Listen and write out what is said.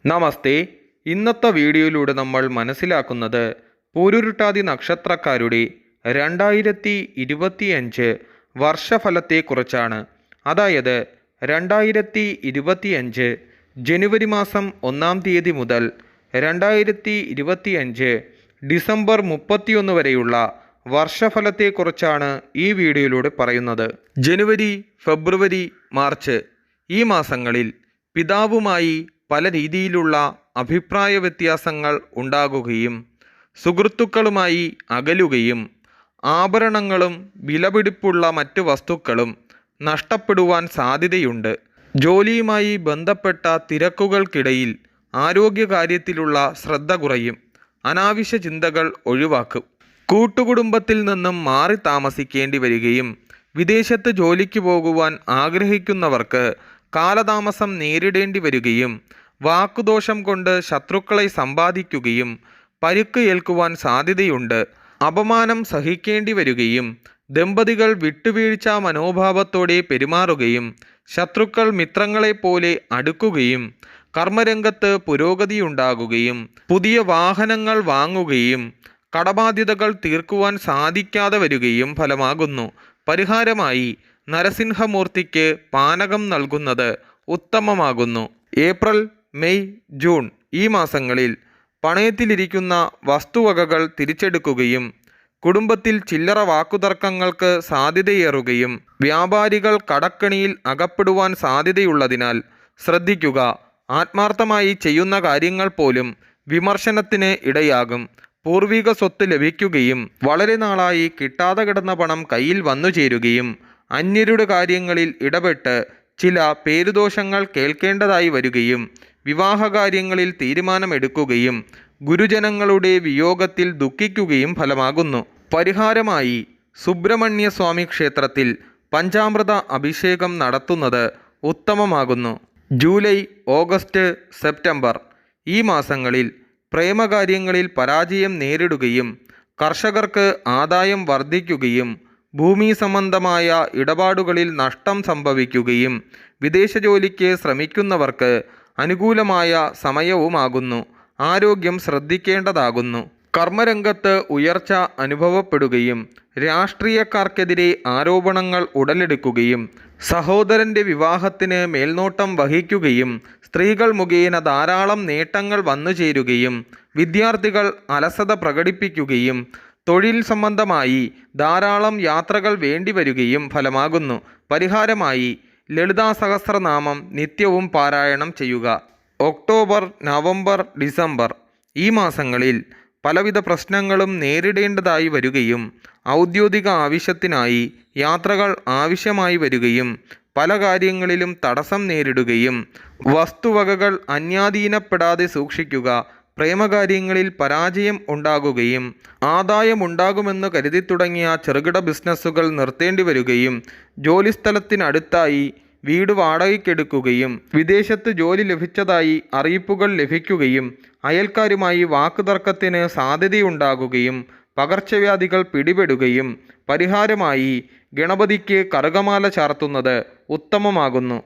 നമസ്തേ. ഇന്നത്തെ വീഡിയോയിലൂടെ നമ്മൾ മനസ്സിലാക്കുന്നത് പൂരുരുട്ടാതി നക്ഷത്രക്കാരുടെ 2025 വർഷഫലത്തെക്കുറിച്ചാണ്. അതായത് 2025 ജനുവരി മാസം 1-ാം തീയതി മുതൽ 2025 ഡിസംബർ 31 വരെയുള്ള വർഷഫലത്തെക്കുറിച്ചാണ് ഈ വീഡിയോയിലൂടെ പറയുന്നത്. ജനുവരി, ഫെബ്രുവരി, മാർച്ച് ഈ മാസങ്ങളിൽ പിതാവുമായി പല രീതിയിലുള്ള അഭിപ്രായ വ്യത്യാസങ്ങൾ ഉണ്ടാകുകയും സുഹൃത്തുക്കളുമായി അകലുകയും ആഭരണങ്ങളും വിലപിടിപ്പുള്ള മറ്റ് വസ്തുക്കളും നഷ്ടപ്പെടുവാൻ സാധ്യതയുണ്ട്. ജോലിയുമായി ബന്ധപ്പെട്ട തിരക്കുകൾക്കിടയിൽ ആരോഗ്യകാര്യത്തിലുള്ള ശ്രദ്ധ കുറയും. അനാവശ്യ ചിന്തകൾ ഒഴിവാക്കും. കൂട്ടുകുടുംബത്തിൽ നിന്നും മാറി താമസിക്കേണ്ടി വരികയും വിദേശത്ത് ജോലിക്ക് പോകുവാൻ ആഗ്രഹിക്കുന്നവർക്ക് കാലതാമസം നേരിടേണ്ടി വരികയും വാക്കുദോഷം കൊണ്ട് ശത്രുക്കളെ സമ്പാദിക്കുകയും പരുക്ക് ഏൽക്കുവാൻ സാധ്യതയുണ്ട്. അപമാനം സഹിക്കേണ്ടി വരികയും ദമ്പതികൾ വിട്ടുവീഴ്ച മനോഭാവത്തോടെ പെരുമാറുകയും ശത്രുക്കൾ മിത്രങ്ങളെപ്പോലെ അടുക്കുകയും കർമ്മരംഗത്ത് പുരോഗതിയുണ്ടാകുകയും പുതിയ വാഹനങ്ങൾ വാങ്ങുകയും കടബാധ്യതകൾ തീർക്കുവാൻ സാധിക്കാതെ വരികയും ഫലമാകുന്നു. പരിഹാരമായി നരസിംഹമൂർത്തിക്ക് പാനകം നൽകുന്നത് ഉത്തമമാകുന്നു. ഏപ്രിൽ, മെയ്, ജൂൺ ഈ മാസങ്ങളിൽ പണയത്തിലിരിക്കുന്ന വസ്തുവകകൾ തിരിച്ചെടുക്കുകയും കുടുംബത്തിൽ ചില്ലറ വാക്കുതർക്കങ്ങൾക്ക് സാധ്യതയേറുകയും വ്യാപാരികൾ കടക്കണിയിൽ അകപ്പെടുവാൻ സാധ്യതയുള്ളതിനാൽ ശ്രദ്ധിക്കുക. ആത്മാർത്ഥമായി ചെയ്യുന്ന കാര്യങ്ങൾ പോലും വിമർശനത്തിന് ഇടയാകും. പൂർവിക സ്വത്ത് ലഭിക്കുകയും വളരെ നാളായി കിട്ടാതെ കിടന്ന പണം കയ്യിൽ വന്നു ചേരുകയും അന്യരുടെ കാര്യങ്ങളിൽ ഇടപെട്ട് ചില പേരുദോഷങ്ങൾ കേൾക്കേണ്ടതായി വരികയും വിവാഹകാര്യങ്ങളിൽ തീരുമാനമെടുക്കുകയും ഗുരുജനങ്ങളുടെ വിയോഗത്തിൽ ദുഃഖിക്കുകയും ഫലമാകുന്നു. പരിഹാരമായി സുബ്രഹ്മണ്യ സ്വാമി ക്ഷേത്രത്തിൽ പഞ്ചാമൃത അഭിഷേകം നടത്തുന്നത് ഉത്തമമാകുന്നു. ജൂലൈ, ഓഗസ്റ്റ്, സെപ്റ്റംബർ ഈ മാസങ്ങളിൽ പ്രേമകാര്യങ്ങളിൽ പരാജയം നേരിടുകയും കർഷകർക്ക് ആദായം വർദ്ധിക്കുകയും ഭൂമി സംബന്ധമായ ഇടപാടുകളിൽ നഷ്ടം സംഭവിക്കുകയും വിദേശ ജോലിക്ക് ശ്രമിക്കുന്നവർക്ക് അനുകൂലമായ സമയവുമാകുന്നു. ആരോഗ്യം ശ്രദ്ധിക്കേണ്ടതാകുന്നു. കർമ്മരംഗത്ത് ഉയർച്ച അനുഭവപ്പെടുകയും രാഷ്ട്രീയക്കാർക്കെതിരെ ആരോപണങ്ങൾ ഉടലെടുക്കുകയും സഹോദരൻ്റെ വിവാഹത്തിന് മേൽനോട്ടം വഹിക്കുകയും സ്ത്രീകൾ മുഖേന ധാരാളം നേട്ടങ്ങൾ വന്നുചേരുകയും വിദ്യാർത്ഥികൾ അലസത പ്രകടിപ്പിക്കുകയും തൊഴിൽ സംബന്ധമായി ധാരാളം യാത്രകൾ വേണ്ടിവരികയും ഫലമാകുന്നു. പരിഹാരമായി ലളിതാ സഹസ്രനാമം നിത്യവും പാരായണം ചെയ്യുക. ഒക്ടോബർ, നവംബർ, ഡിസംബർ ഈ മാസങ്ങളിൽ പലവിധ പ്രശ്നങ്ങളും നേരിടേണ്ടതായി വരികയും ഔദ്യോഗിക ആവശ്യത്തിനായി യാത്രകൾ ആവശ്യമായി വരികയും പല കാര്യങ്ങളിലും തടസ്സം നേരിടുകയും വസ്തുവകകൾ അന്യാധീനപ്പെടാതെ സൂക്ഷിക്കുക. പ്രേമകാര്യങ്ങളിൽ പരാജയം ഉണ്ടാകുകയും ആദായമുണ്ടാകുമെന്ന് കരുതി തുടങ്ങിയ ചെറുകിട ബിസിനസ്സുകൾ നിർത്തേണ്ടി വരികയും ജോലിസ്ഥലത്തിനടുത്തായി വീട് വാടകയ്ക്കെടുക്കുകയും വിദേശത്ത് ജോലി ലഭിച്ചതായി അറിയിപ്പുകൾ ലഭിക്കുകയും അയൽക്കാരുമായി വാക്കുതർക്കത്തിന് സാധ്യതയുണ്ടാകുകയും പകർച്ചവ്യാധികൾ പിടിപെടുകയും പരിഹാരമായി ഗണപതിക്ക് കറുകമാല ചാർത്തുന്നത് ഉത്തമമാകുന്നു.